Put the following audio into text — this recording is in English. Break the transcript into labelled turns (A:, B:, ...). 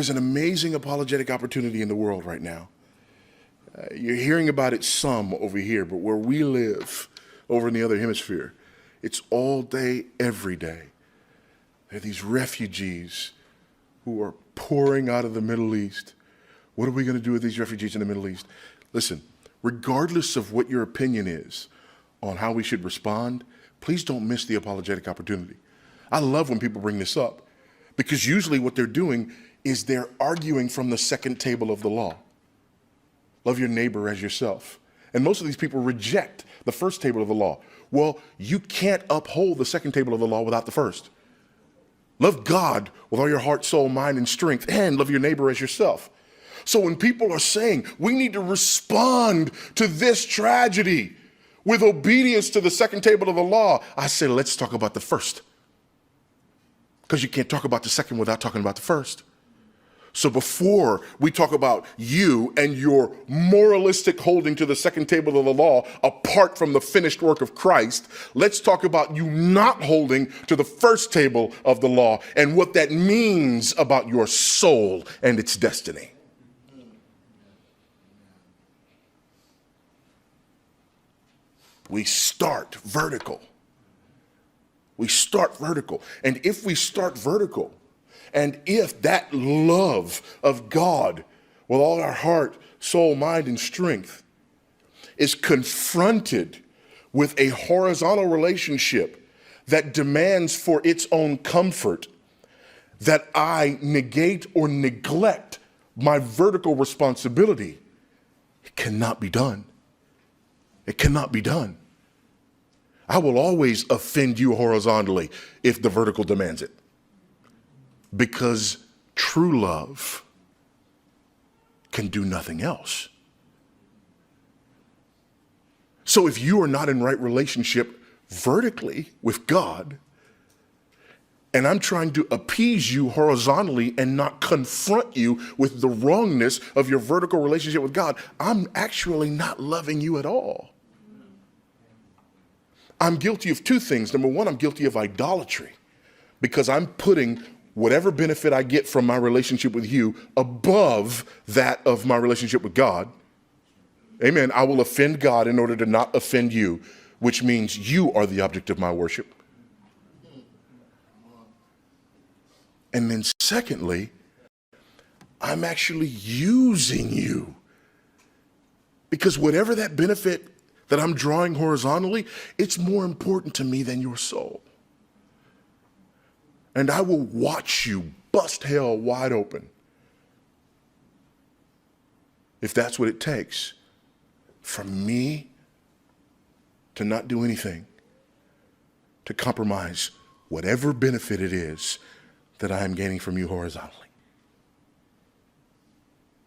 A: There's an amazing apologetic opportunity in the world right now. You're hearing about it some over here, but where we live over in the other hemisphere, it's all day, every day. There are these refugees who are pouring out of the Middle East. What are we going to do with these refugees in the Middle East? Listen, regardless of what your opinion is on how we should respond, please don't miss the apologetic opportunity. I love when people bring this up, because usually what they're doing is they're arguing from the second table of the law. Love your neighbor as yourself. And most of these people reject the first table of the law. Well, you can't uphold the second table of the law without the first. Love God with all your heart, soul, mind, and strength, and love your neighbor as yourself. So when people are saying we need to respond to this tragedy with obedience to the second table of the law, I say, let's talk about the first. Because you can't talk about the second without talking about the first. So before we talk about you and your moralistic holding to the second table of the law apart from the finished work of Christ, let's talk about you not holding to the first table of the law and what that means about your soul and its destiny. We start vertical. We start vertical. And if we start vertical, and if that love of God with all our heart, soul, mind, and strength is confronted with a horizontal relationship that demands for its own comfort, that I negate or neglect my vertical responsibility, it cannot be done. It cannot be done. I will always offend you horizontally if the vertical demands it. Because true love can do nothing else. So if you are not in right relationship vertically with God, and I'm trying to appease you horizontally and not confront you with the wrongness of your vertical relationship with God, I'm actually not loving you at all. I'm guilty of two things. Number one, I'm guilty of idolatry because I'm putting whatever benefit I get from my relationship with you above that of my relationship with God. Amen. I will offend God in order to not offend you, which means you are the object of my worship. And then secondly, I'm actually using you because whatever that benefit that I'm drawing horizontally, it's more important to me than your soul. And I will watch you bust hell wide open if that's what it takes for me to not do anything to compromise whatever benefit it is that I am gaining from you horizontally.